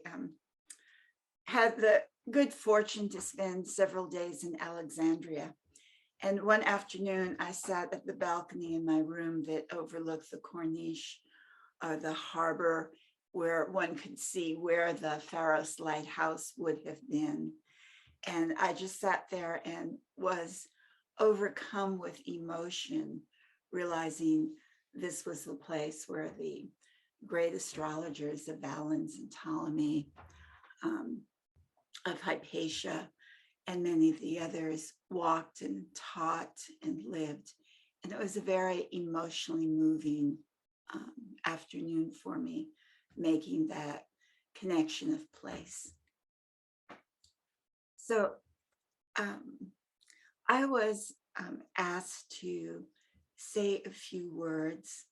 I had the good fortune to spend several days in Alexandria. And one afternoon, I sat at the balcony in my room that overlooked the Corniche, the harbor, where one could see where the Pharos lighthouse would have been. And I just sat there and was overcome with emotion, realizing this was the place where the great astrologers of Valens and Ptolemy, of Hypatia, and many of the others walked and taught and lived. And it was a very emotionally moving afternoon for me, making that connection of place. So I was asked to say a few words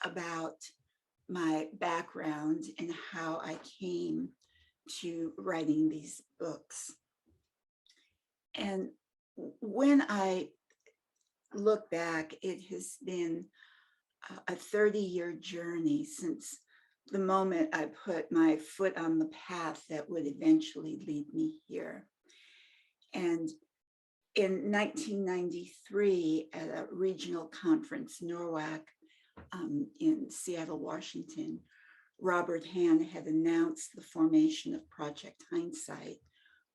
about my background and how I came to writing these books. And when I look back, it has been a 30-year journey since the moment I put my foot on the path that would eventually lead me here. And in 1993, at a regional conference, NORWAC, in Seattle, Washington, Robert Hahn had announced the formation of Project Hindsight,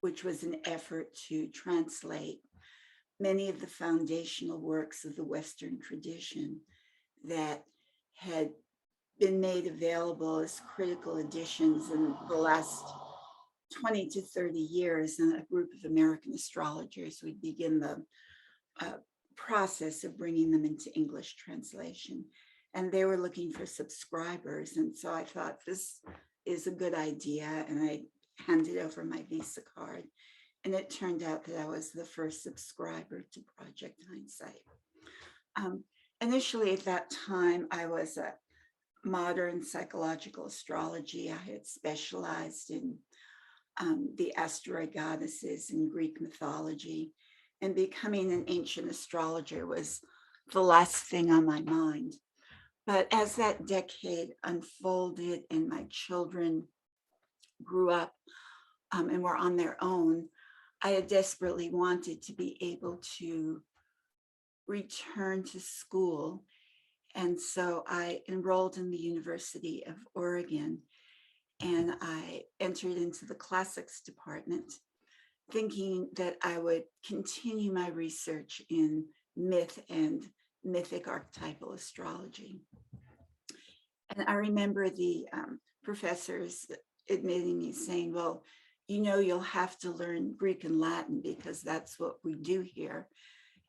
which was an effort to translate many of the foundational works of the Western tradition that had been made available as critical editions in the last 20 to 30 years. And a group of American astrologers would begin the process of bringing them into English translation. And they were looking for subscribers. And so I thought, this is a good idea. And I handed over my Visa card. And it turned out that I was the first subscriber to Project Hindsight. Initially, at that time, I was a modern psychological astrology. I had specialized in the asteroid goddesses in Greek mythology. And becoming an ancient astrologer was the last thing on my mind. But as that decade unfolded and my children grew up and were on their own, I had desperately wanted to be able to return to school. And so I enrolled in the University of Oregon, and I entered into the classics department, thinking that I would continue my research in myth and mythic archetypal astrology. And I remember the professors admitting me, saying, well, you know, you'll have to learn Greek and Latin because that's what we do here.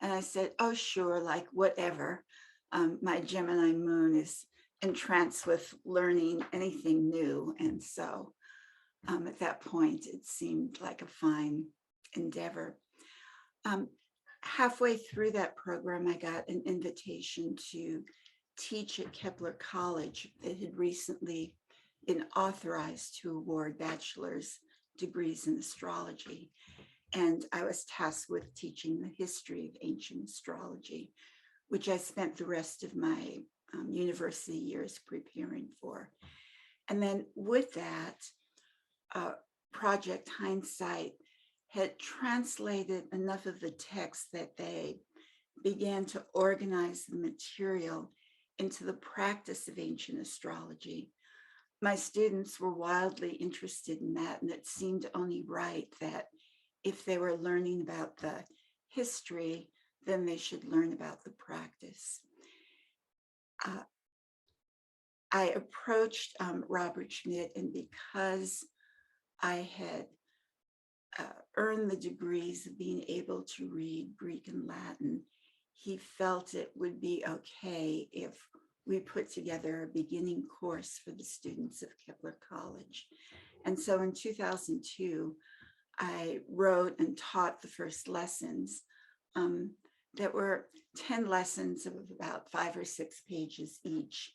And I said, oh, sure, like whatever. My Gemini moon is entranced with learning anything new. And so at that point, it seemed like a fine endeavor. Halfway through that program, I got an invitation to teach at Kepler College that had recently been authorized to award bachelor's degrees in astrology. And I was tasked with teaching the history of ancient astrology, which I spent the rest of my university years preparing for. And then with that, Project Hindsight had translated enough of the text that they began to organize the material into the practice of ancient astrology. My students were wildly interested in that, and it seemed only right that if they were learning about the history, then they should learn about the practice. I approached Robert Schmidt, and because I had earned the degrees of being able to read Greek and Latin, he felt it would be okay if we put together a beginning course for the students of Kepler College. And so in 2002, I wrote and taught the first lessons that were 10 lessons of about 5 or 6 pages each,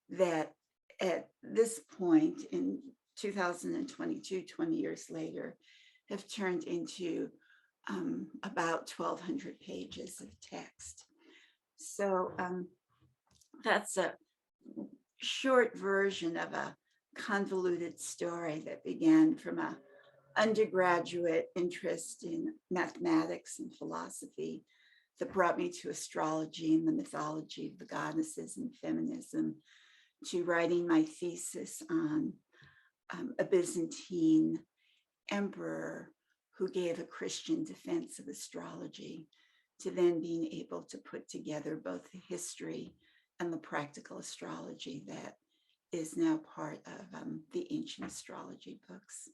that at this point in 2022, 20 years later, have turned into about 1,200 pages of text. So that's a short version of a convoluted story that began from a undergraduate interest in mathematics and philosophy that brought me to astrology and the mythology of the goddesses and feminism, to writing my thesis on a Byzantine emperor who gave a Christian defense of astrology, to then being able to put together both the history and the practical astrology that is now part of the ancient astrology books.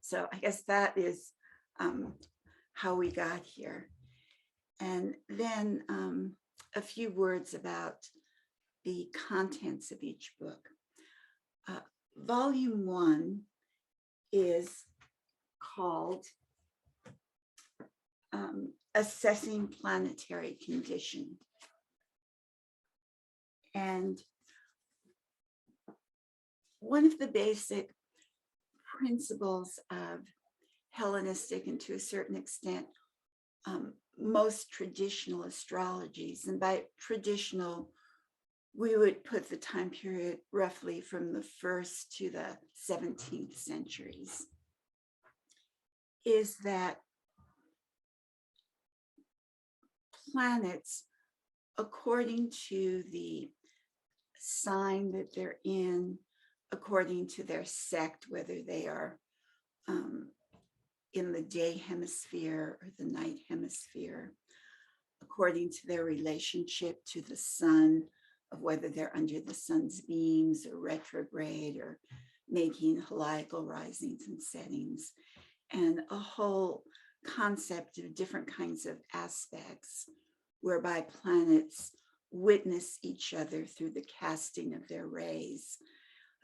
So I guess that is how we got here. And then a few words about the contents of each book. Volume 1 is called Assessing Planetary Condition. And one of the basic principles of Hellenistic, and to a certain extent, most traditional astrologies, and by traditional, we would put the time period roughly from the 1st to the 17th centuries, is that planets, according to the sign that they're in, according to their sect, whether they are in the day hemisphere or the night hemisphere, according to their relationship to the sun, of whether they're under the sun's beams or retrograde or making heliacal risings and settings, and a whole concept of different kinds of aspects whereby planets witness each other through the casting of their rays.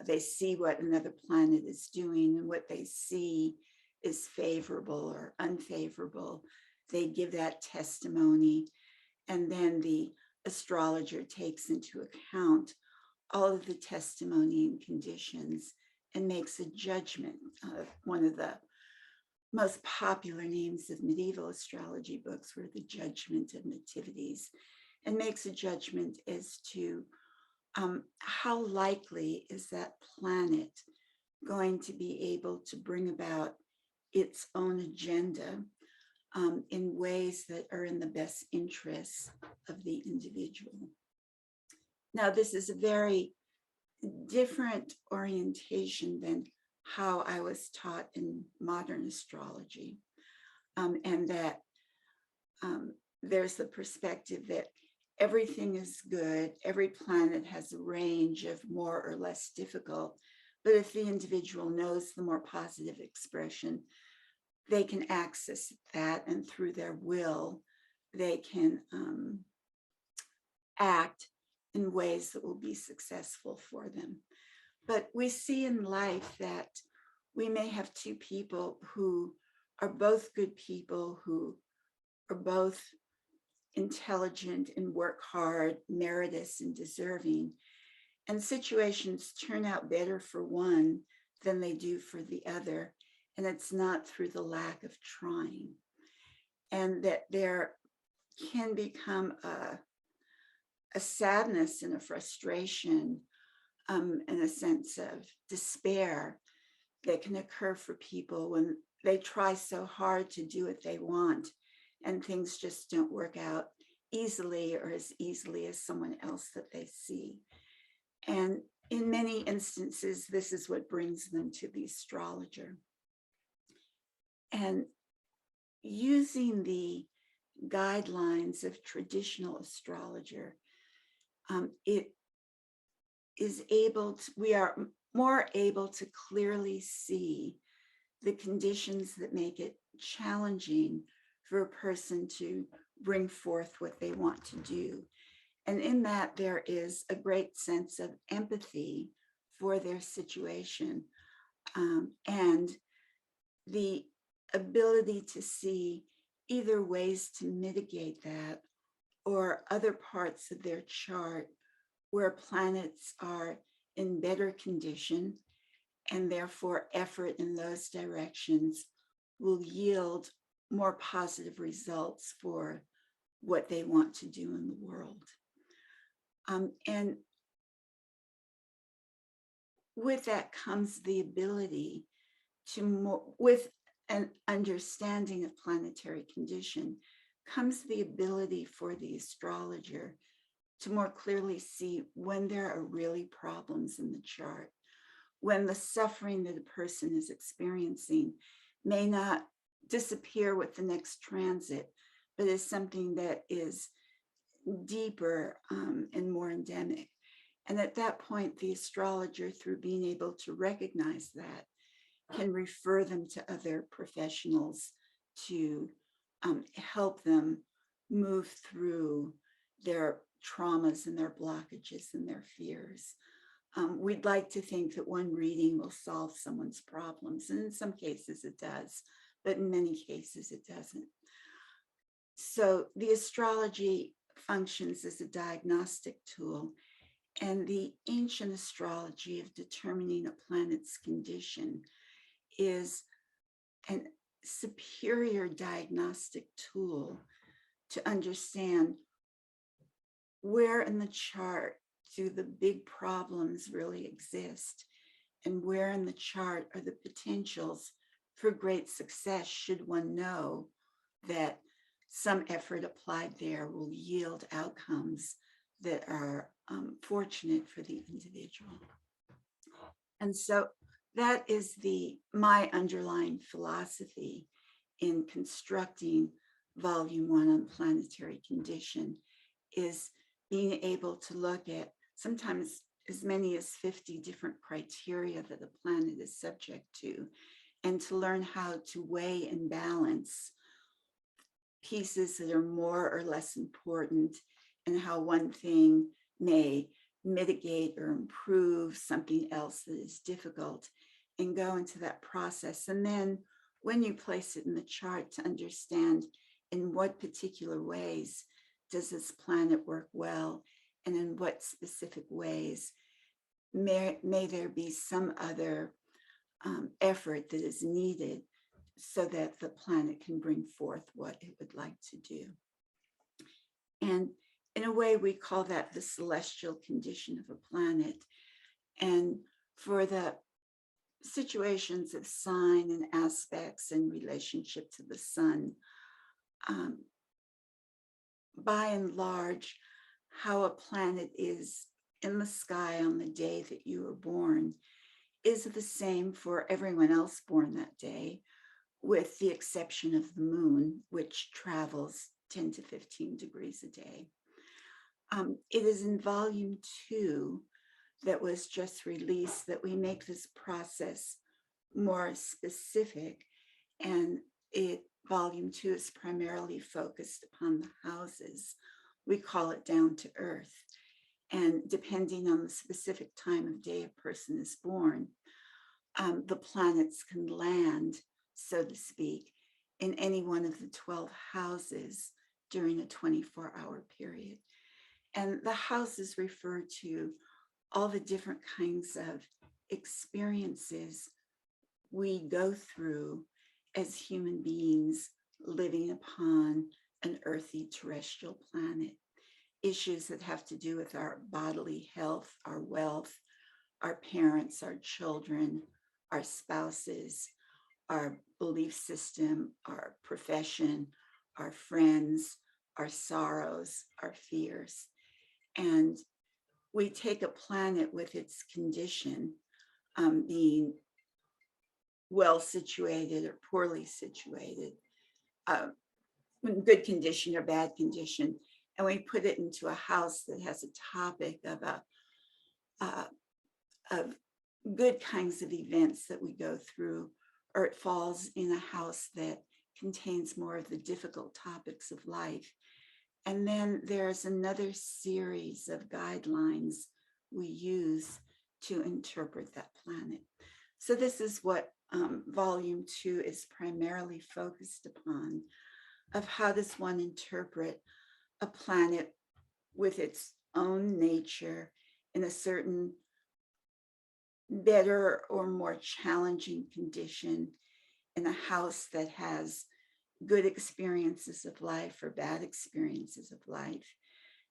They see what another planet is doing, and what they see is favorable or unfavorable. They give that testimony, and then the astrologer takes into account all of the testimony and conditions and makes a judgment. One of the most popular names of medieval astrology books were the Judgment of Nativities, and makes a judgment as to how likely is that planet going to be able to bring about its own agenda in ways that are in the best interests of the individual. Now, this is a very different orientation than how I was taught in modern astrology, and that there's the perspective that everything is good, every planet has a range of more or less difficult, but if the individual knows the more positive expression, they can access that, and through their will, they can act in ways that will be successful for them. But we see in life that we may have two people who are both good people, who are both intelligent and work hard, meritorious and deserving, and situations turn out better for one than they do for the other. And it's not through the lack of trying. And that there can become a sadness and a frustration and a sense of despair that can occur for people when they try so hard to do what they want and things just don't work out easily, or as easily as someone else that they see. And in many instances, this is what brings them to the astrologer. And using the guidelines of traditional astrologer, it is able to, we are more able to clearly see the conditions that make it challenging for a person to bring forth what they want to do. And in that, there is a great sense of empathy for their situation, and the ability to see either ways to mitigate that or other parts of their chart where planets are in better condition, and therefore effort in those directions will yield more positive results for what they want to do in the world. And with that comes the ability to with an understanding of planetary condition, comes the ability for the astrologer to more clearly see when there are really problems in the chart, when the suffering that a person is experiencing may not disappear with the next transit, but is something that is deeper and more endemic. And at that point, the astrologer, through being able to recognize that, can refer them to other professionals to help them move through their traumas and their blockages and their fears. We'd like to think that one reading will solve someone's problems, and in some cases it does, but in many cases it doesn't. So the astrology functions as a diagnostic tool, and the ancient astrology of determining a planet's condition is a superior diagnostic tool to understand where in the chart do the big problems really exist, and where in the chart are the potentials for great success should one know that some effort applied there will yield outcomes that are fortunate for the individual. And so that is my underlying philosophy in constructing Volume 1 on planetary condition, is being able to look at sometimes as many as 50 different criteria that a planet is subject to, and to learn how to weigh and balance pieces that are more or less important, and how one thing may mitigate or improve something else that is difficult, and go into that process. And then when you place it in the chart, to understand in what particular ways does this planet work well, and in what specific ways may there be some other effort that is needed so that the planet can bring forth what it would like to do. And in a way, we call that the celestial condition of a planet. And for the situations of sign and aspects in relationship to the sun, by and large, how a planet is in the sky on the day that you were born is the same for everyone else born that day, with the exception of the moon, which travels 10 to 15 degrees a day. It is in Volume 2 that was just released that we make this process more specific, and Volume 2 is primarily focused upon the houses. We call it Down to Earth. And depending on the specific time of day a person is born, the planets can land, so to speak, in any one of the 12 houses during a 24-hour period. And the houses refer to all the different kinds of experiences we go through as human beings living upon an earthy terrestrial planet. Issues that have to do with our bodily health, our wealth, our parents, our children, our spouses, our belief system, our profession, our friends, our sorrows, our fears. And we take a planet with its condition, being well situated or poorly situated, in good condition or bad condition, and we put it into a house that has a topic of good kinds of events that we go through, or it falls in a house that contains more of the difficult topics of life. And then there's another series of guidelines we use to interpret that planet. So this is what Volume 2 is primarily focused upon, of how does one interpret a planet with its own nature in a certain better or more challenging condition, in a house that has good experiences of life or bad experiences of life.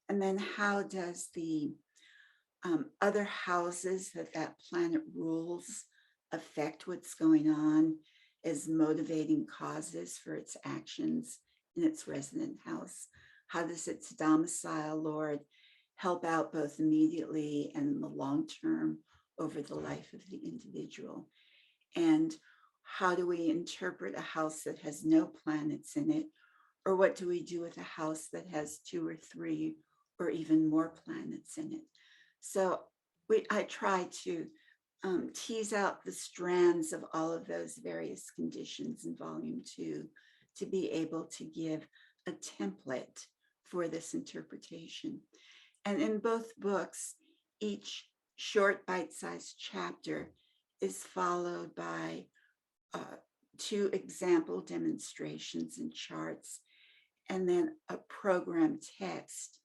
And then how does the other houses that planet rules affect what's going on as motivating causes for its actions in its resident house. How does its domicile lord help out both immediately and in the long term over the life of the individual? And how do we interpret a house that has no planets in it? Or what do we do with a house that has 2 or 3 or even more planets in it? So I try to tease out the strands of all of those various conditions in volume 2 to be able to give a template for this interpretation. And in both books, each short bite-sized chapter is followed by 2 example demonstrations and charts, and then a program text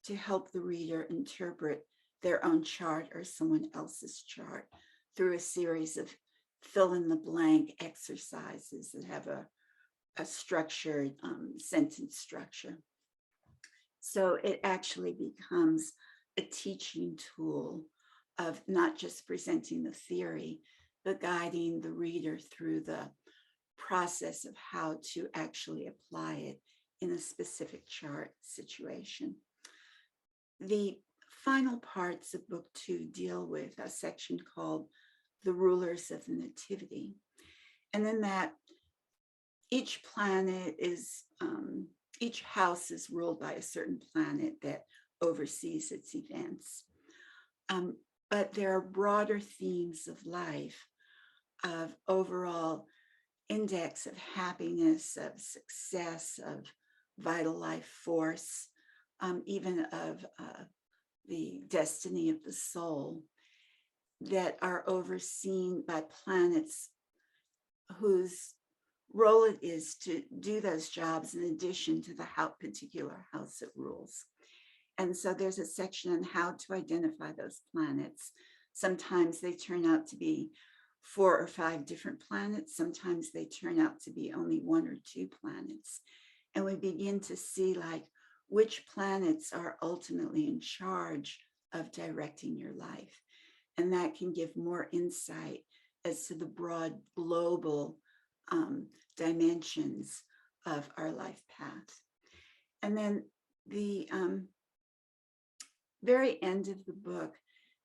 to help the reader interpret their own chart or someone else's chart through a series of fill-in-the-blank exercises that have a structured sentence structure. So it actually becomes a teaching tool of not just presenting the theory, but guiding the reader through the process of how to actually apply it in a specific chart situation. The final parts of book 2 deal with a section called The Rulers of the Nativity. And in that, each planet is, each house is ruled by a certain planet that oversees its events. But there are broader themes of life, of overall index of happiness, of success, of vital life force, even of the destiny of the soul, that are overseen by planets whose role it is to do those jobs in addition to the particular house it rules. And so there's a section on how to identify those planets. Sometimes they turn out to be 4 or 5 different planets. Sometimes they turn out to be only 1 or 2 planets. And we begin to see like which planets are ultimately in charge of directing your life. And that can give more insight as to the broad global dimensions of our life path. And then the very end of the book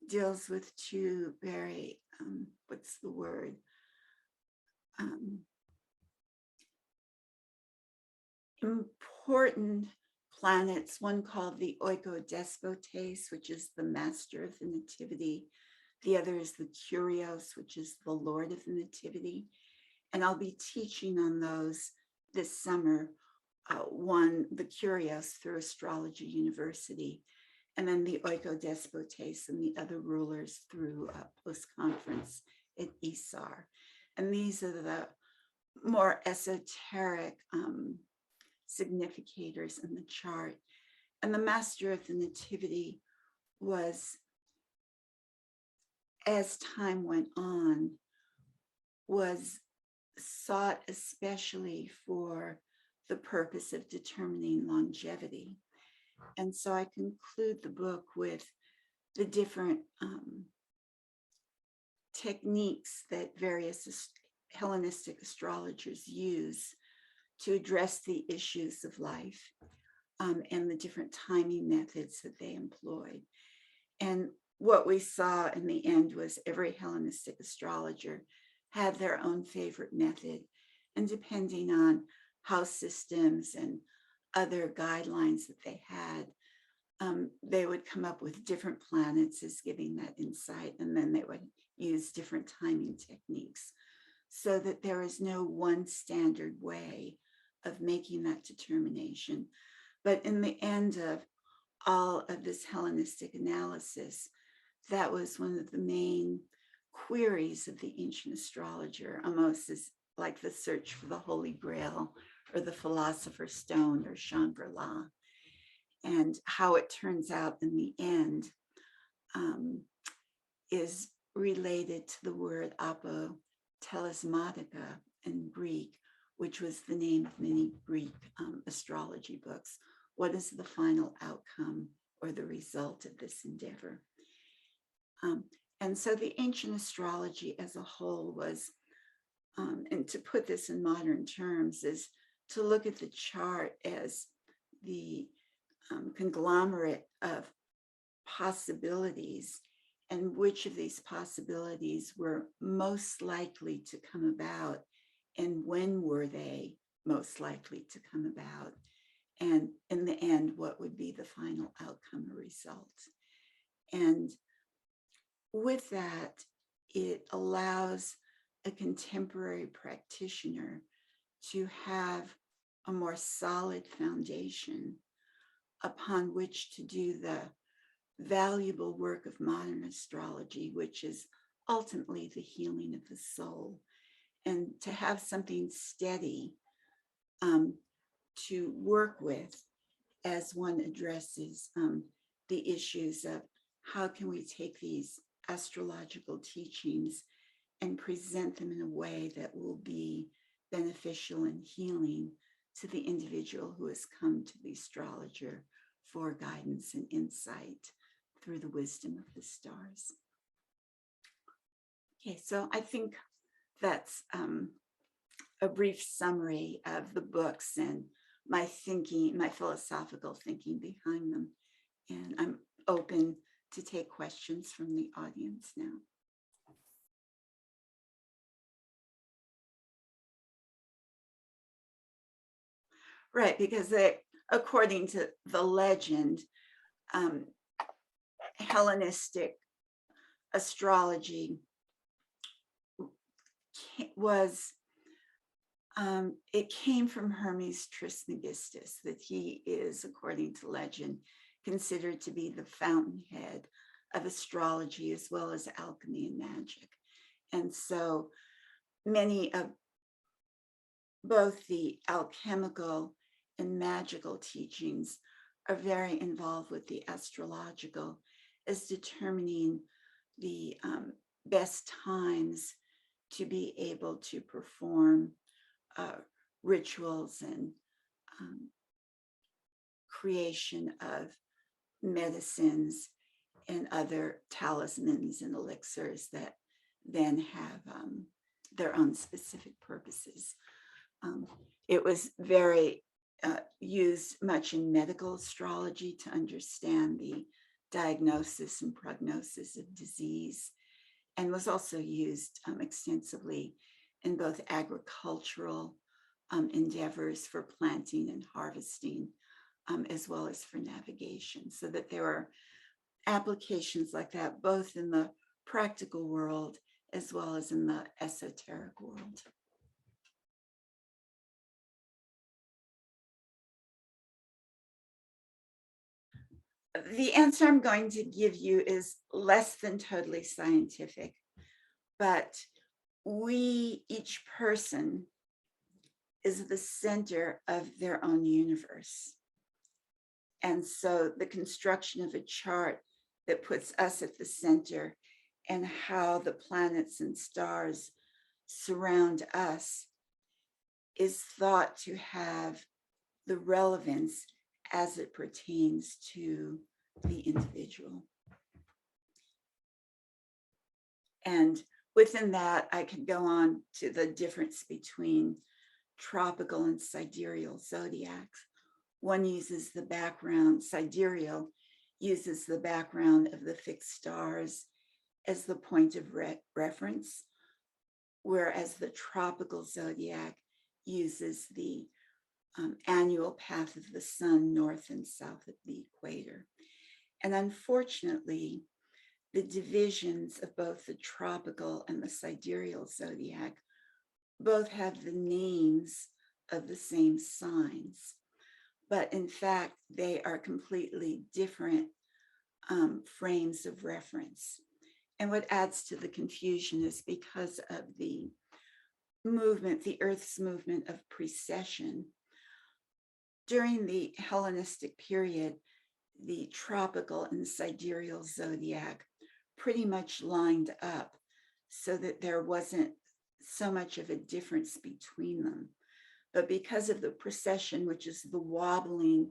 deals with 2 very, what's the word? Important planets, one called the oikodespotes, which is the master of the nativity. The other is the Kyrios, which is the lord of the nativity. And I'll be teaching on those this summer, one, the Kyrios through Astrology University, and then the oikodespotes and the other rulers through a post-conference at ISAR. And these are the more esoteric significators in the chart. And the master of the nativity was, as time went on, was sought especially for the purpose of determining longevity. And so I conclude the book with the different techniques that various Hellenistic astrologers use to address the issues of life, and the different timing methods that they employed. And what we saw in the end was every Hellenistic astrologer had their own favorite method, and depending on house systems and other guidelines that they had, they would come up with different planets as giving that insight, and then they would use different timing techniques, so that there is no one standard way of making that determination. But in the end of all of this Hellenistic analysis, that was one of the main queries of the ancient astrologer, almost as like the search for the Holy Grail or the Philosopher's Stone or Shangri-La. And how it turns out in the end is related to the word apotelesmatica in Greek, which was the name of many Greek astrology books. What is the final outcome or the result of this endeavor? And so the ancient astrology as a whole was, and to put this in modern terms, is to look at the chart as the conglomerate of possibilities, and which of these possibilities were most likely to come about, and when were they most likely to come about, and in the end, what would be the final outcome or result. And with that, it allows a contemporary practitioner to have a more solid foundation upon which to do the valuable work of modern astrology, which is ultimately the healing of the soul, and to have something steady to work with as one addresses the issues of how can we take these astrological teachings and present them in a way that will be beneficial and healing to the individual who has come to the astrologer for guidance and insight through the wisdom of the stars. Okay, so I think that's a brief summary of the books and my thinking, my philosophical thinking behind them. And I'm open to take questions from the audience now. Right, because according to the legend, Hellenistic astrology was, it came from Hermes Trismegistus, that he is, according to legend, considered to be the fountainhead of astrology as well as alchemy and magic. And so many of both the alchemical and magical teachings are very involved with the astrological as determining the best times to be able to perform rituals and creation of medicines and other talismans and elixirs that then have their own specific purposes. It was very used much in medical astrology to understand the diagnosis and prognosis of disease, and was also used extensively in both agricultural endeavors for planting and harvesting, as well as for navigation, so that there are applications like that, both in the practical world as well as in the esoteric world. The answer I'm going to give you is less than totally scientific, but each person is the center of their own universe. And so the construction of a chart that puts us at the center and how the planets and stars surround us is thought to have the relevance as it pertains to the individual. And within that, I can go on to the difference between tropical and sidereal zodiacs. One uses the background, sidereal uses the background of the fixed stars as the point of reference, whereas the tropical zodiac uses the annual path of the sun north and south of the equator. And unfortunately, the divisions of both the tropical and the sidereal zodiac both have the names of the same signs, but in fact, they are completely different frames of reference. And what adds to the confusion is because of the movement, the Earth's movement of precession. During the Hellenistic period, the tropical and sidereal zodiac pretty much lined up so that there wasn't so much of a difference between them. But because of the precession, which is the wobbling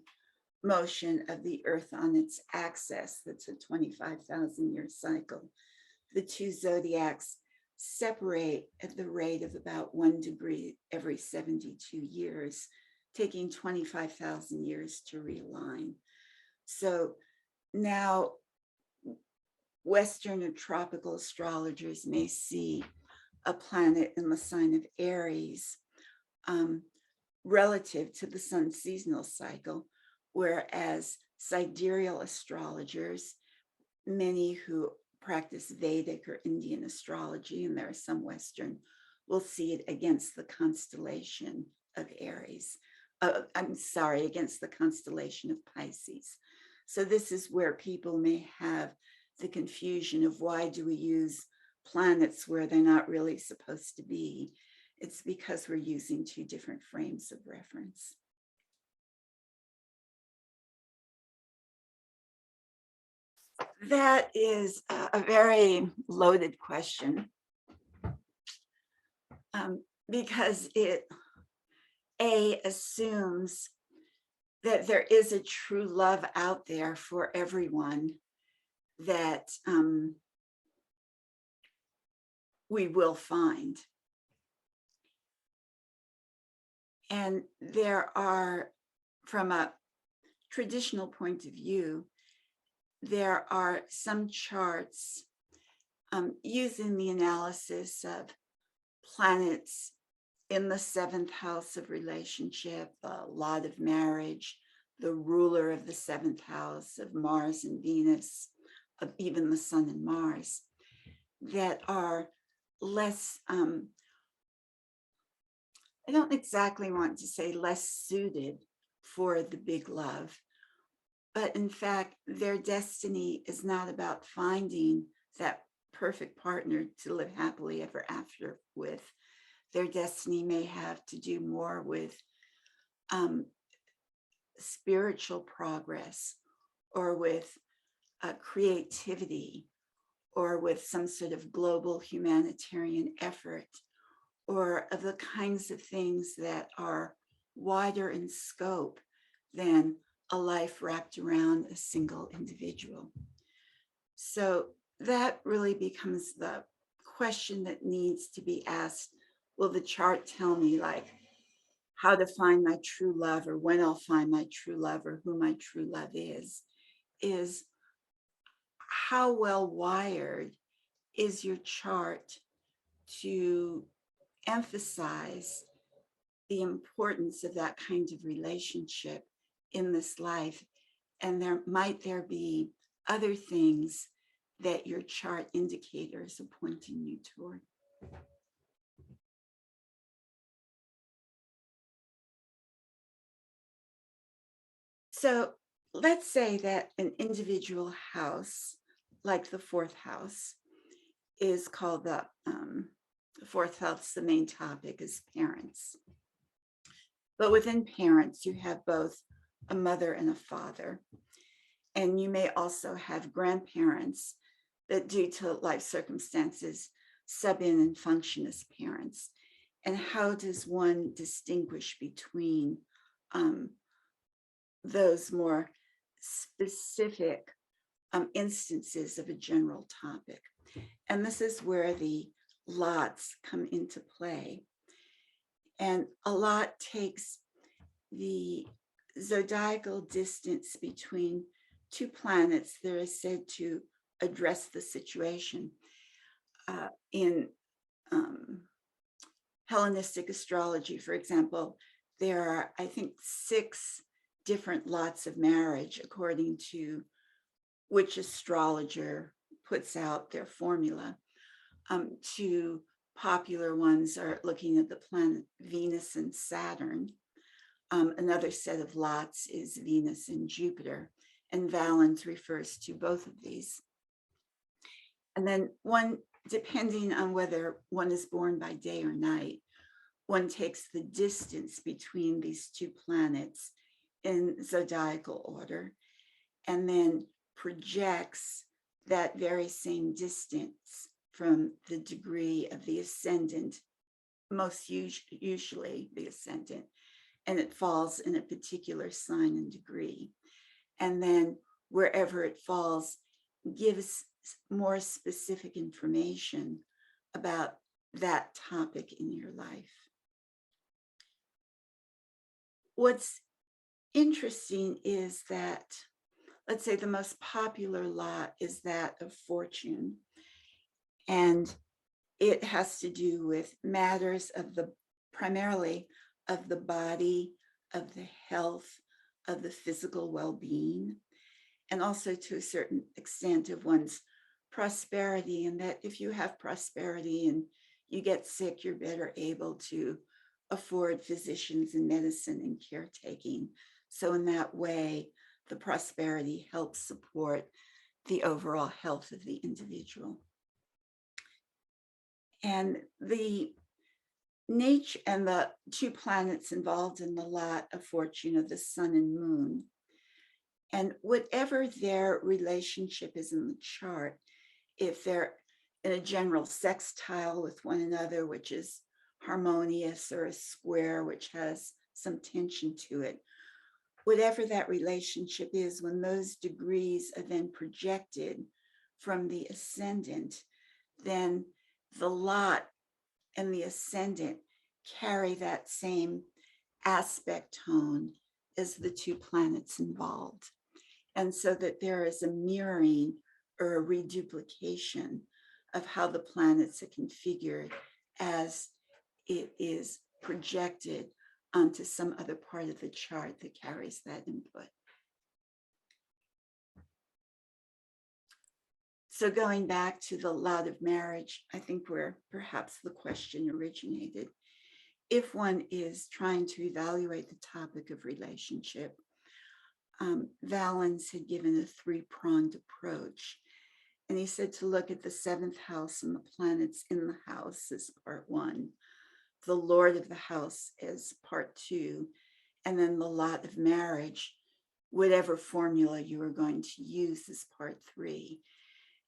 motion of the Earth on its axis. That's a 25,000-year cycle. The two zodiacs separate at the rate of about 1 degree every 72 years, taking 25,000 years to realign. So now Western or tropical astrologers may see a planet in the sign of Aries relative to the sun's seasonal cycle, whereas sidereal astrologers, many who practice Vedic or Indian astrology, and there are some Western, will see it against the constellation of Aries. Against the constellation of Pisces. So this is where people may have the confusion of why do we use planets where they're not really supposed to be. It's because we're using two different frames of reference. That is a very loaded question, because it assumes that there is a true love out there for everyone that we will find. And there are, from a traditional point of view, there are some charts using the analysis of planets in the 7th house of relationship, the lot of marriage, the ruler of the 7th house of Mars and Venus, of even the Sun and Mars, that are less, I don't exactly want to say less suited for the big love, but in fact, their destiny is not about finding that perfect partner to live happily ever after with. Their destiny may have to do more with spiritual progress, or with creativity, or with some sort of global humanitarian effort, or of the kinds of things that are wider in scope than a life wrapped around a single individual. So that really becomes the question that needs to be asked. Will the chart tell me like how to find my true love, or when I'll find my true love, or who my true love is how well wired is your chart to emphasize the importance of that kind of relationship in this life. And might there be other things that your chart indicators are pointing you toward. So let's say that an individual house, like the 4th house, is called the 4th house, the main topic is parents. But within parents, you have both a mother and a father. And you may also have grandparents that, due to life circumstances, sub in and function as parents. And how does one distinguish between those more specific instances of a general topic? And this is where the lots come into play. And a lot takes the zodiacal distance between two planets that are said to address the situation. In Hellenistic astrology, for example, there are, I think, 6 different lots of marriage according to which astrologer puts out their formula. 2 popular ones are looking at the planet Venus and Saturn. Another set of lots is Venus and Jupiter, and Valens refers to both of these. And then one, depending on whether one is born by day or night, one takes the distance between these 2 planets in zodiacal order, and then projects that very same distance from the degree of the ascendant, most usually the ascendant, and it falls in a particular sign and degree. And then wherever it falls, gives more specific information about that topic in your life. What's interesting is that, let's say the most popular lot is that of fortune, and it has to do with matters of the, primarily of the body, of the health, of the physical well-being, and also to a certain extent of one's prosperity, and that if you have prosperity and you get sick, you're better able to afford physicians and medicine and caretaking. So in that way, the prosperity helps support the overall health of the individual. And the nature and the two planets involved in the lot of fortune are the sun and moon. And whatever their relationship is in the chart, if they're in a general sextile with one another, which is harmonious, or a square, which has some tension to it, whatever that relationship is, when those degrees are then projected from the ascendant, then the lot and the ascendant carry that same aspect tone as the two planets involved. And so that there is a mirroring or a reduplication of how the planets are configured as it is projected onto some other part of the chart that carries that input. So going back to the lot of marriage, I think where perhaps the question originated, if one is trying to evaluate the topic of relationship, Valens had given a three-pronged approach. And he said to look at the seventh house and the planets in the house as part one, the Lord of the house as part two, and then the lot of marriage, whatever formula you are going to use, as part three.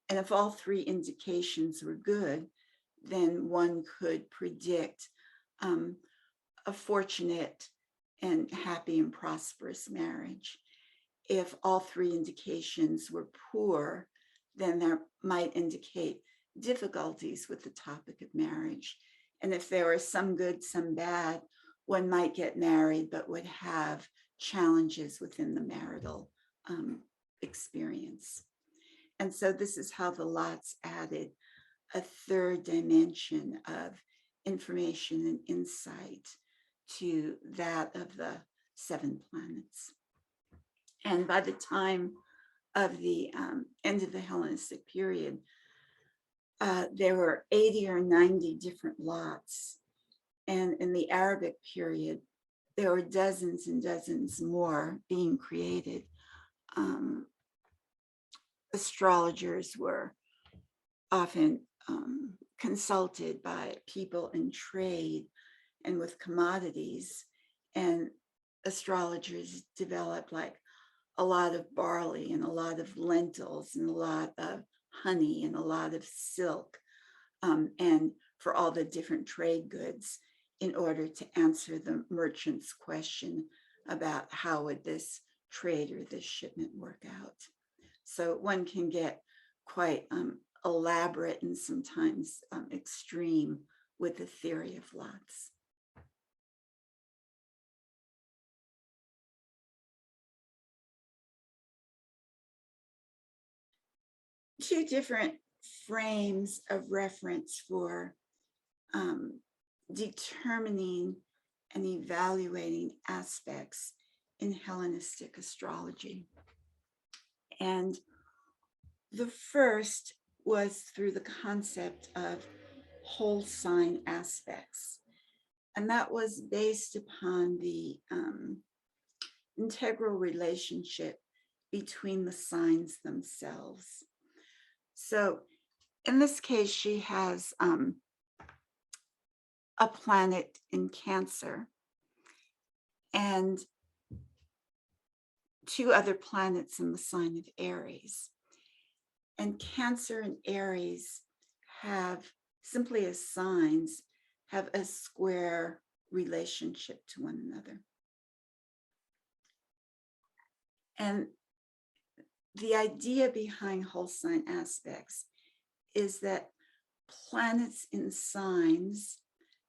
And if all three indications were good, then one could predict a fortunate and happy and prosperous marriage. If all three indications were poor, then that might indicate difficulties with the topic of marriage. And if there are some good, some bad, one might get married, but would have challenges within the marital experience. And so this is how the lots added a third dimension of information and insight to that of the seven planets. And by the time of the end of the Hellenistic period, there were 80 or 90 different lots. And in the Arabic period, there were dozens and dozens more being created. Astrologers were often consulted by people in trade and with commodities, and astrologers developed like a lot of barley and a lot of lentils and a lot of honey and a lot of silk, and for all the different trade goods, in order to answer the merchant's question about how would this trade or this shipment work out. So one can get quite elaborate and sometimes extreme with the theory of lots. Two different frames of reference for determining and evaluating aspects in Hellenistic astrology. And the first was through the concept of whole sign aspects. And that was based upon the integral relationship between the signs themselves. So in this case, she has a planet in Cancer and two other planets in the sign of Aries. And Cancer and Aries have, simply as signs, have a square relationship to one another. And the idea behind whole sign aspects is that planets in signs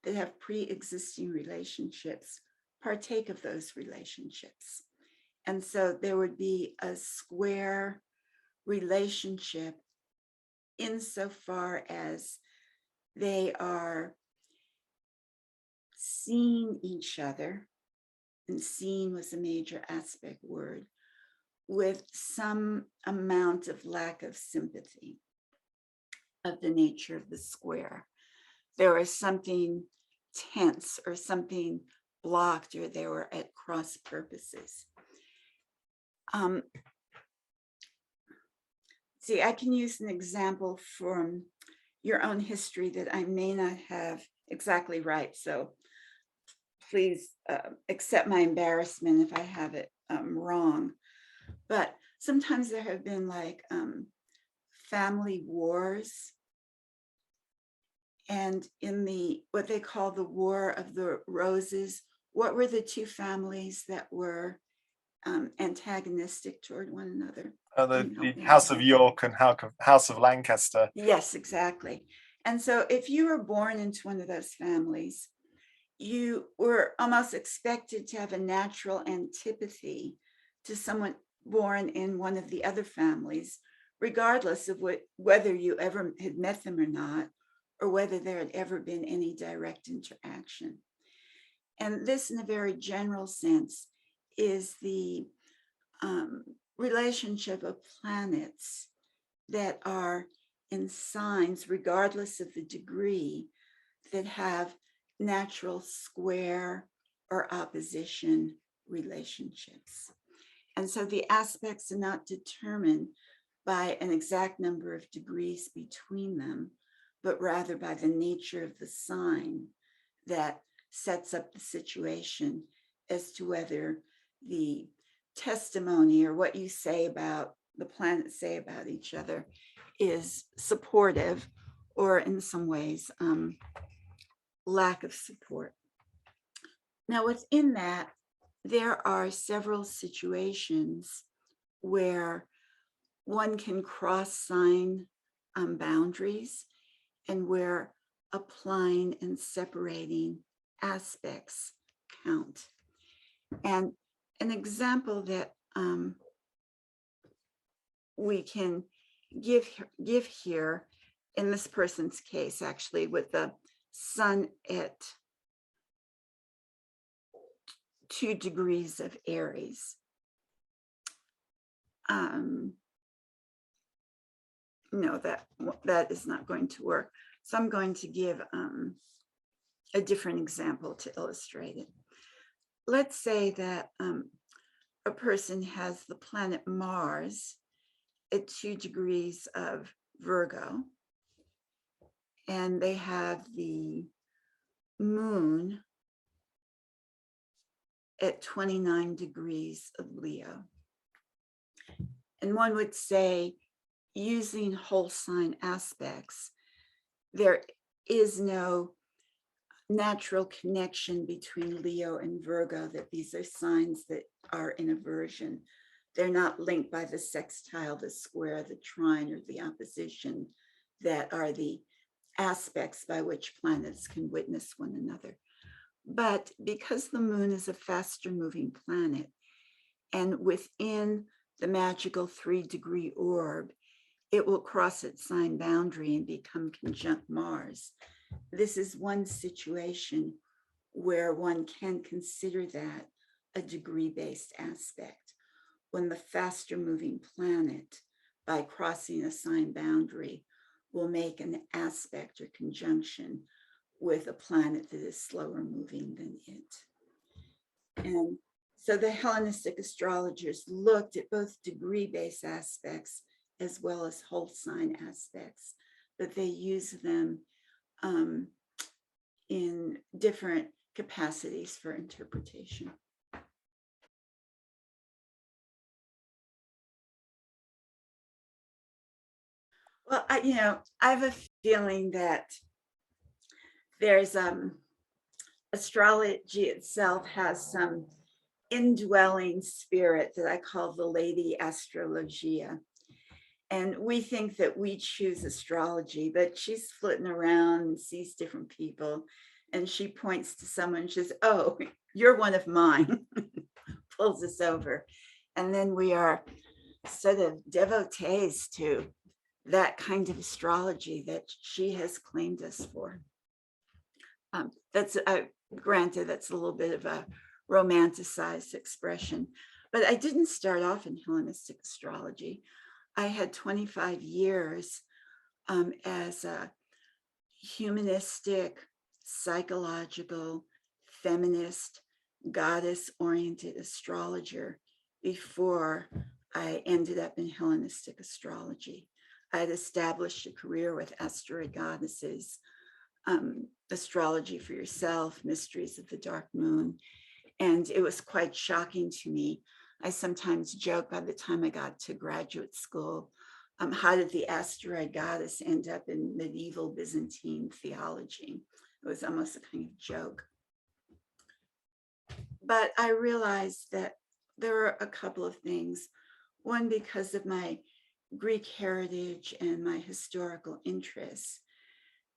that have pre-existing relationships partake of those relationships. And so there would be a square relationship insofar as they are seeing each other, and seeing was a major aspect word, with some amount of lack of sympathy of the nature of the square. There was something tense or something blocked, or they were at cross purposes. See, I can use an example from your own history that I may not have exactly right. So please accept my embarrassment if I have it wrong. But sometimes there have been like family wars. And in the what they call the War of the Roses, what were the two families that were antagonistic toward one another? The House of York and House of Lancaster. Yes, exactly. And so if you were born into one of those families, you were almost expected to have a natural antipathy to someone born in one of the other families, regardless of whether you ever had met them or not, or whether there had ever been any direct interaction. And this, in a very general sense, is the relationship of planets that are in signs, regardless of the degree, that have natural square or opposition relationships. And so the aspects are not determined by an exact number of degrees between them, but rather by the nature of the sign that sets up the situation as to whether the testimony or what you say about the planets say about each other is supportive, or in some ways lack of support. Now, within that, there are several situations where one can cross sign boundaries, and where applying and separating aspects count. And an example that we can give here in this person's case, actually, with the sun at 2 degrees of Aries. No, that is not going to work. So I'm going to give a different example to illustrate it. Let's say that a person has the planet Mars at 2 degrees of Virgo, and they have the moon at 29 degrees of Leo. And one would say, using whole sign aspects, there is no natural connection between Leo and Virgo, that these are signs that are in aversion. They're not linked by the sextile, the square, the trine, or the opposition that are the aspects by which planets can witness one another. But because the moon is a faster moving planet, and within the magical 3-degree orb, it will cross its sign boundary and become conjunct Mars. This is one situation where one can consider that a degree-based aspect, when the faster moving planet, by crossing a sign boundary, will make an aspect or conjunction with a planet that is slower moving than it. And so the Hellenistic astrologers looked at both degree-based aspects as well as whole sign aspects, but they use them in different capacities for interpretation. Well, I have a feeling that there's astrology itself has some indwelling spirit that I call the Lady Astrologia. And we think that we choose astrology, but she's flitting around and sees different people. And she points to someone and says, "Oh, you're one of mine," pulls us over. And then we are sort of devotees to that kind of astrology that she has claimed us for. That's granted, that's a little bit of a romanticized expression, but I didn't start off in Hellenistic astrology. I had 25 years as a humanistic, psychological, feminist, goddess-oriented astrologer before I ended up in Hellenistic astrology. I had established a career with asteroid goddesses, astrology for yourself, mysteries of the dark moon, and it was quite shocking to me. I sometimes joke by the time I got to graduate school, how did the asteroid goddess end up in medieval Byzantine theology? It was almost a kind of joke. But I realized that there were a couple of things. One, because of my Greek heritage and my historical interests,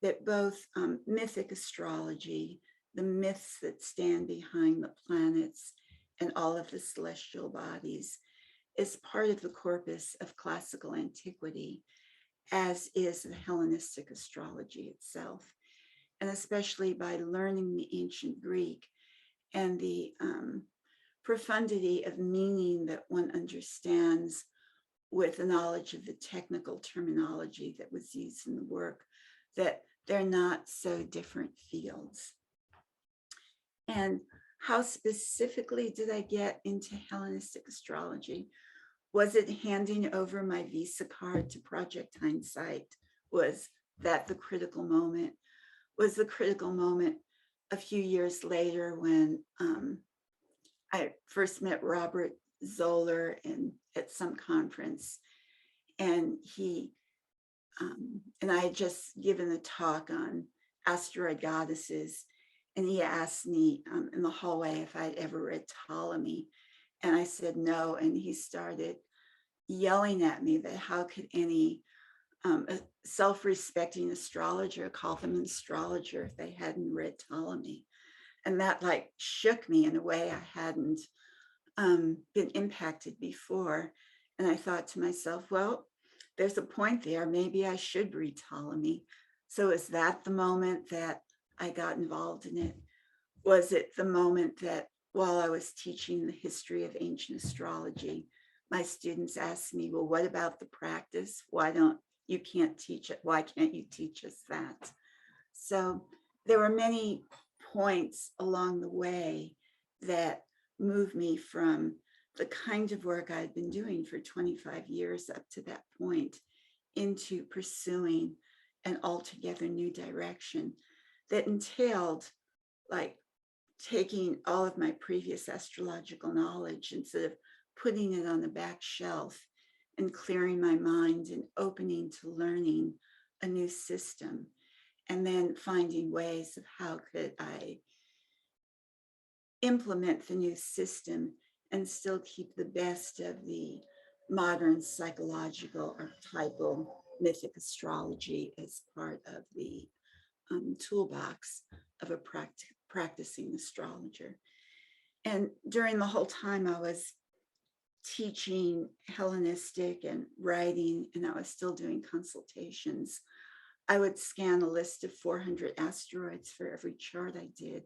that both mythic astrology, the myths that stand behind the planets and all of the celestial bodies, is part of the corpus of classical antiquity, as is the Hellenistic astrology itself. And especially by learning the ancient Greek and the profundity of meaning that one understands with the knowledge of the technical terminology that was used in the work, that they're not so different fields. And how specifically did I get into Hellenistic astrology? Was it handing over my Visa card to Project Hindsight? Was that the critical moment? Was the critical moment a few years later when I first met Robert Zoller at some conference, and he and I had just given a talk on asteroid goddesses, and he asked me in the hallway if I'd ever read Ptolemy, and I said no, and he started yelling at me that how could any self-respecting astrologer call them an astrologer if they hadn't read Ptolemy. And that like shook me in a way I hadn't been impacted before. And I thought to myself, well, there's a point there. Maybe I should read Ptolemy. So is that the moment that I got involved in it? Was it the moment that while I was teaching the history of ancient astrology, my students asked me, well, what about the practice? Why can't teach it? Why can't you teach us that? So there were many points along the way that moved me from the kind of work I'd been doing for 25 years up to that point into pursuing an altogether new direction that entailed like taking all of my previous astrological knowledge and sort of putting it on the back shelf and clearing my mind and opening to learning a new system, and then finding ways of how could I implement the new system and still keep the best of the modern psychological archetypal mythic astrology as part of the toolbox of a practicing astrologer. And during the whole time I was teaching Hellenistic and writing, and I was still doing consultations, I would scan a list of 400 asteroids for every chart I did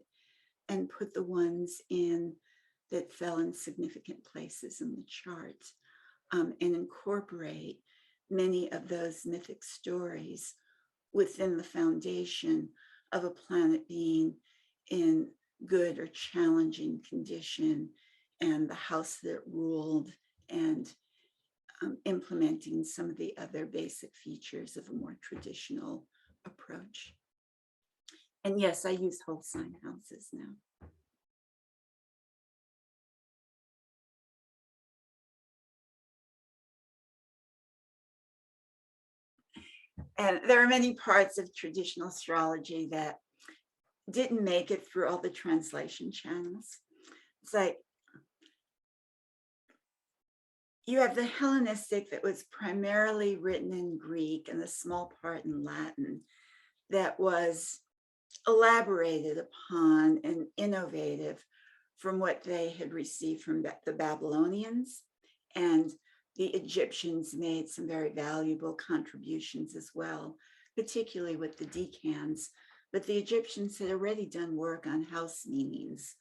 and put the ones in that fell in significant places in the chart, and incorporate many of those mythic stories within the foundation of a planet being in good or challenging condition, and the house that ruled, and implementing some of the other basic features of a more traditional approach. And yes, I use whole sign houses now. And there are many parts of traditional astrology that didn't make it through all the translation channels. It's like you have the Hellenistic that was primarily written in Greek and a small part in Latin that was elaborated upon and innovative from what they had received from the Babylonians, and the Egyptians made some very valuable contributions as well, particularly with the decans. But the Egyptians had already done work on house meanings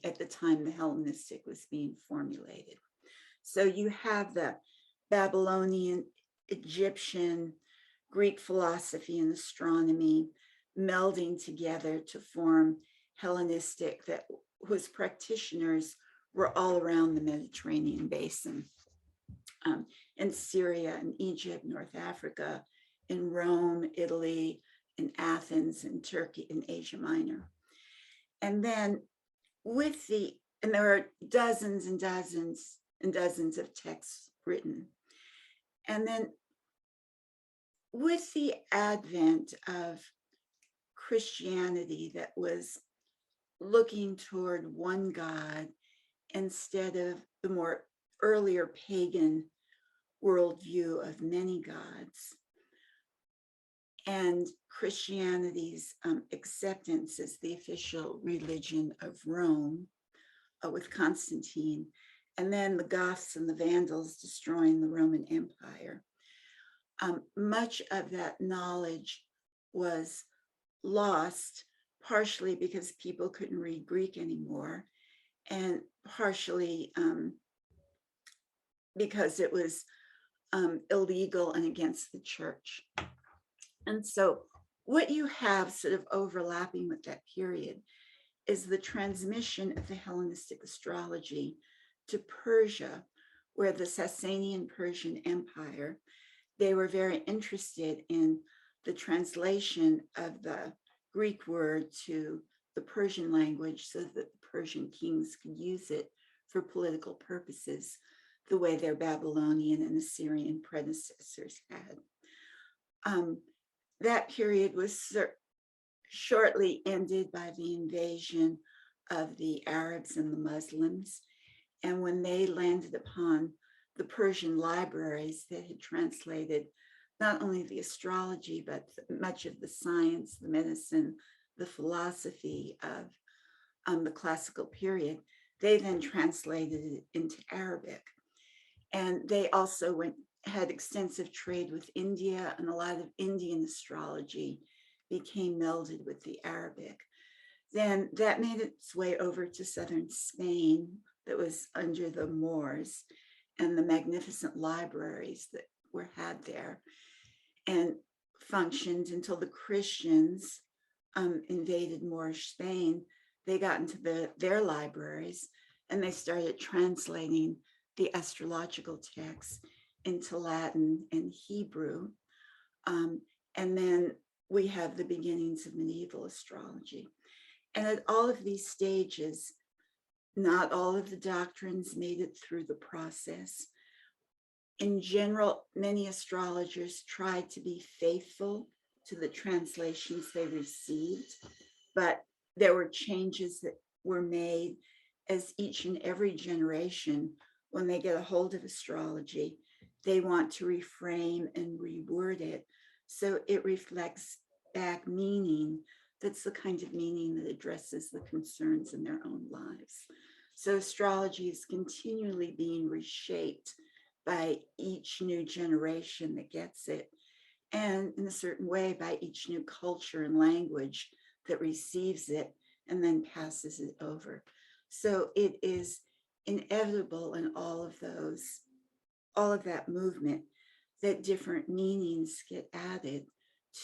at the time the Hellenistic was being formulated. So you have the Babylonian, Egyptian, Greek philosophy and astronomy melding together to form Hellenistic, that whose practitioners were all around the Mediterranean basin, in Syria and Egypt, North Africa, in Rome, Italy, in Athens, in Turkey, in Asia Minor. And then and there are dozens and dozens and dozens of texts written. And then with the advent of Christianity that was looking toward one God instead of the more earlier pagan worldview of many gods, and Christianity's acceptance as the official religion of Rome with Constantine, and then the Goths and the Vandals destroying the Roman Empire. Much of that knowledge was lost, partially because people couldn't read Greek anymore, and partially because it was illegal and against the church. And so what you have sort of overlapping with that period is the transmission of the Hellenistic astrology to Persia, where the Sasanian Persian Empire, they were very interested in the translation of the Greek word to the Persian language so that the Persian kings could use it for political purposes, the way their Babylonian and Assyrian predecessors had. That period was shortly ended by the invasion of the Arabs and the Muslims. And when they landed upon the Persian libraries that had translated not only the astrology, but much of the science, the medicine, the philosophy of the classical period, they then translated it into Arabic. And they also had extensive trade with India, and a lot of Indian astrology became melded with the Arabic. Then that made its way over to southern Spain, that was under the Moors, and the magnificent libraries that were had there, and functioned until the Christians invaded Moorish Spain. They got into their libraries, and they started translating the astrological texts into Latin and Hebrew. And then we have the beginnings of medieval astrology. And at all of these stages, not all of the doctrines made it through the process. In general, many astrologers tried to be faithful to the translations they received, but there were changes that were made as each and every generation, when they get a hold of astrology, they want to reframe and reword it so it reflects back meaning that's the kind of meaning that addresses the concerns in their own lives. So astrology is continually being reshaped by each new generation that gets it, and in a certain way by each new culture and language that receives it and then passes it over. So it is inevitable in all of that movement that different meanings get added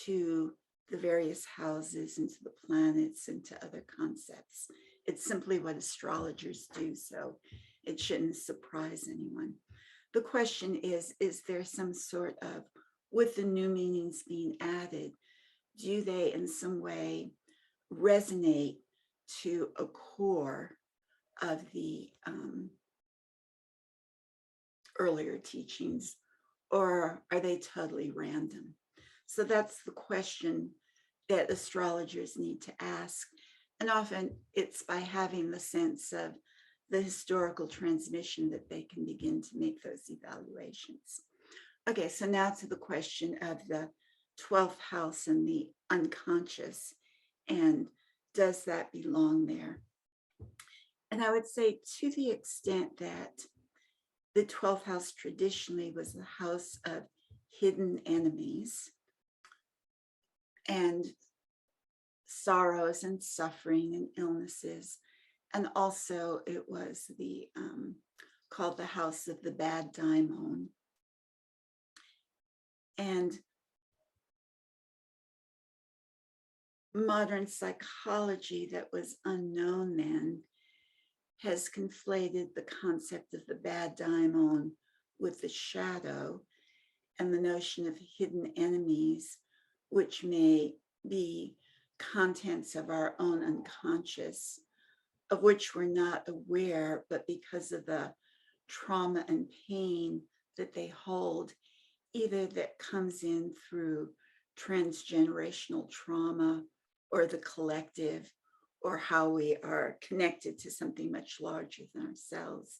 to the various houses and to the planets and to other concepts. It's simply what astrologers do, so it shouldn't surprise anyone. The question is there some sort of, with the new meanings being added, do they in some way resonate to a core of the earlier teachings, or are they totally random? So that's the question that astrologers need to ask. And often it's by having the sense of the historical transmission that they can begin to make those evaluations. Okay, so now to the question of the 12th house and the unconscious, and does that belong there? And I would say, to the extent that the 12th house traditionally was the house of hidden enemies and sorrows and suffering and illnesses, and also it was the called the house of the bad daimon. And modern psychology that was unknown then has conflated the concept of the bad daimon with the shadow and the notion of hidden enemies, which may be contents of our own unconscious, of which we're not aware, but because of the trauma and pain that they hold, either that comes in through transgenerational trauma or the collective, or how we are connected to something much larger than ourselves,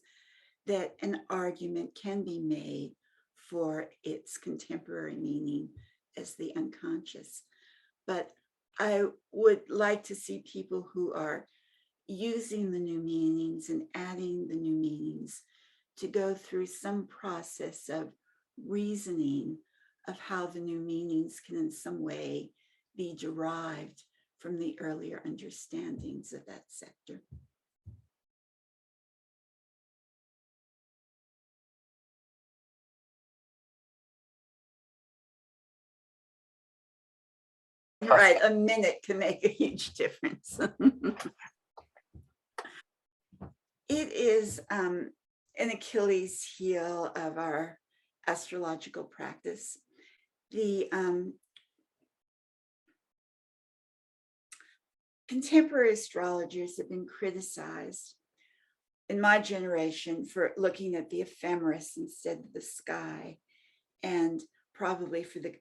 that an argument can be made for its contemporary meaning as the unconscious. But I would like to see people who are using the new meanings and adding the new meanings to go through some process of reasoning of how the new meanings can in some way be derived from the earlier understandings of that sector. Right, a minute can make a huge difference. It is an Achilles heel of our astrological practice. The contemporary astrologers have been criticized in my generation for looking at the ephemeris instead of the sky, and probably for the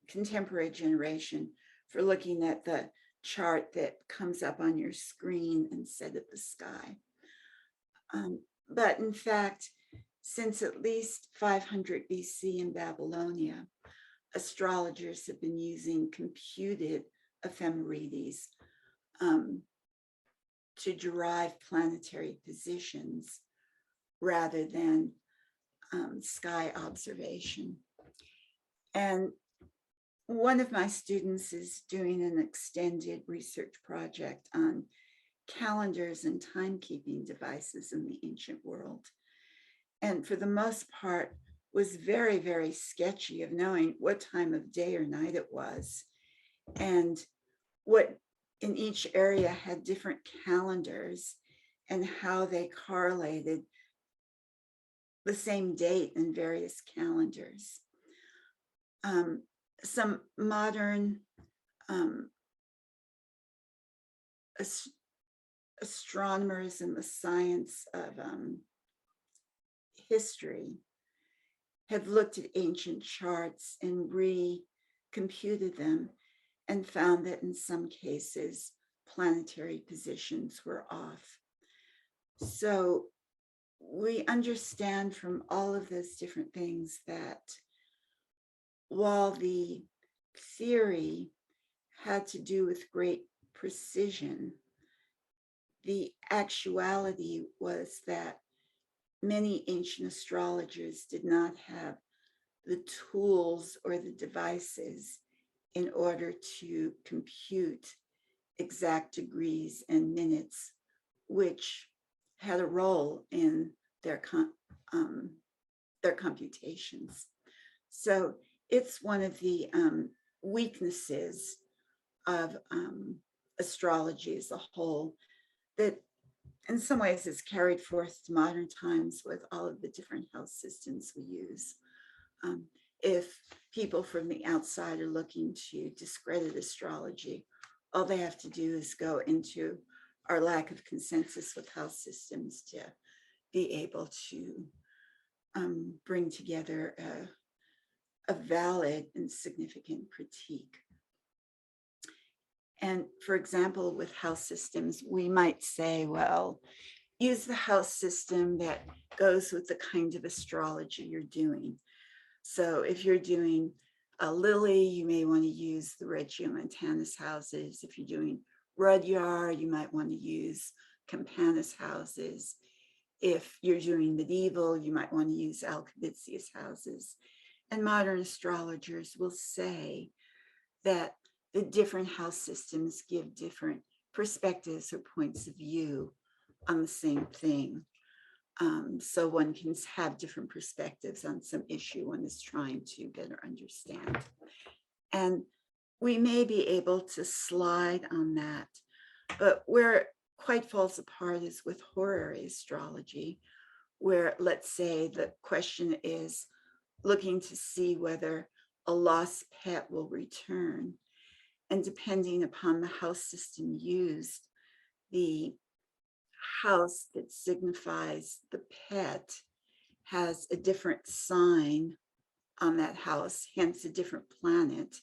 contemporary generation for looking at the chart that comes up on your screen instead of the sky. But in fact, since at least 500 BC in Babylonia, astrologers have been using computed ephemerides to derive planetary positions rather than sky observation. And one of my students is doing an extended research project on calendars and timekeeping devices in the ancient world. And for the most part, was very, very sketchy of knowing what time of day or night it was, and what in each area had different calendars and how they correlated the same date in various calendars. Some modern astronomers in the science of history have looked at ancient charts and recomputed them and found that in some cases planetary positions were off. So we understand from all of those different things that while the theory had to do with great precision, the actuality was that many ancient astrologers did not have the tools or the devices in order to compute exact degrees and minutes, which had a role in their computations. So it's one of the weaknesses of astrology as a whole that in some ways is carried forth to modern times with all of the different house systems we use. If people from the outside are looking to discredit astrology, all they have to do is go into our lack of consensus with house systems to be able to bring together a valid and significant critique. And for example, with house systems, we might say, well, use the house system that goes with the kind of astrology you're doing. So if you're doing a lily, you may want to use the Regiomontanus houses. If you're doing Rudyard, you might want to use Campanus houses. If you're doing medieval, you might want to use Alcabitius houses. And modern astrologers will say that the different house systems give different perspectives or points of view on the same thing. So one can have different perspectives on some issue one is trying to better understand. And we may be able to slide on that, but where it quite falls apart is with horary astrology, where let's say the question is looking to see whether a lost pet will return. And depending upon the house system used, the house that signifies the pet has a different sign on that house, hence a different planet.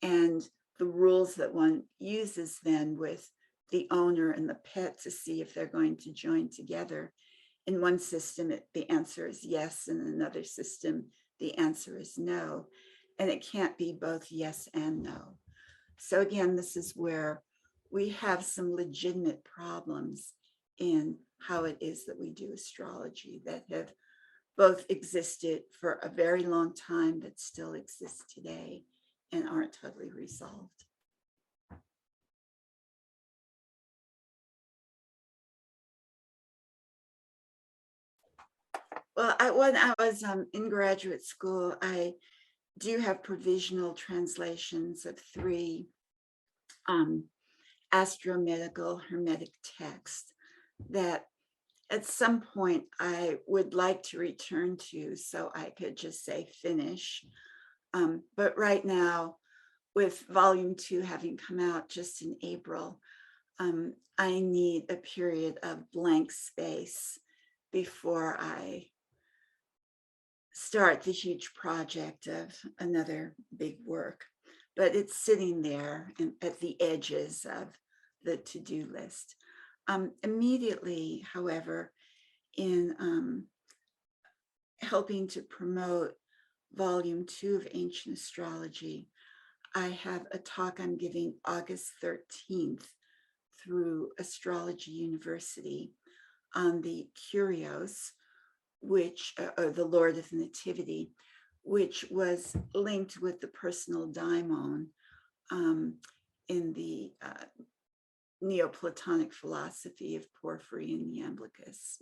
And the rules that one uses then with the owner and the pet to see if they're going to join together. In one system, the answer is yes. In another system, the answer is no. And it can't be both yes and no. So again, this is where we have some legitimate problems in how it is that we do astrology that have both existed for a very long time that still exist today and aren't totally resolved. Well, when I was in graduate school, I do have provisional translations of 3 astromedical hermetic texts that at some point I would like to return to so I could just say finish. But right now, with volume 2 having come out just in April, I need a period of blank space before I start the huge project of another big work. But it's sitting there at the edges of the to-do list. Immediately, however, in helping to promote volume 2 of Ancient Astrology, I have a talk I'm giving August 13th through Astrology University on the Curios, which or the Lord of Nativity, which was linked with the personal daimon in the Neoplatonic philosophy of Porphyry and Iamblichus.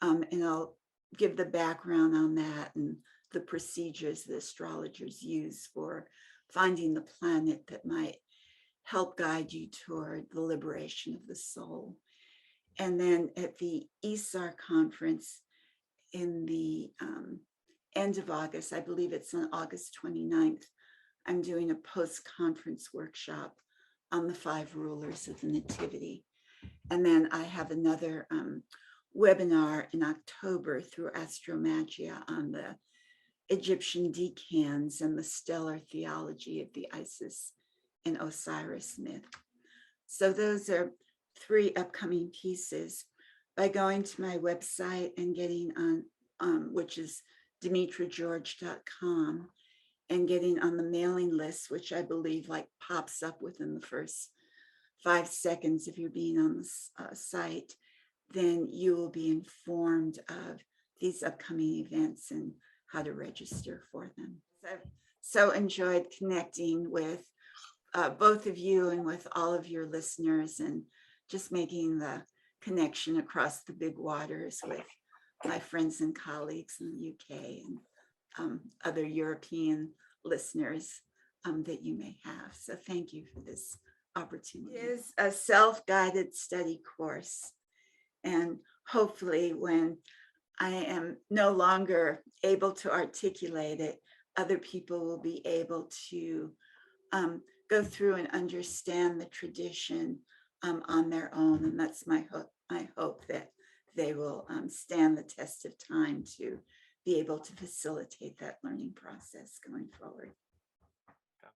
And I'll give the background on that and the procedures the astrologers use for finding the planet that might help guide you toward the liberation of the soul. And then at the ESAR conference in the end of August, I believe it's on August 29th, I'm doing a post-conference workshop on the 5 rulers of the Nativity. And then I have another webinar in October through Astromagia on the Egyptian decans and the stellar theology of the Isis and Osiris myth. So those are 3 upcoming pieces. By going to my website and getting on, which is demetrageorge.com, and getting on the mailing list, which I believe like pops up within the first 5 seconds if you're being on the site, then you will be informed of these upcoming events and how to register for them. I've so enjoyed connecting with both of you and with all of your listeners and just making the connection across the big waters with my friends and colleagues in the UK and other European listeners that you may have. So thank you for this opportunity. It is a self-guided study course. And hopefully when I am no longer able to articulate it, other people will be able to go through and understand the tradition on their own. And that's my hope that they will stand the test of time to be able to facilitate that learning process going forward.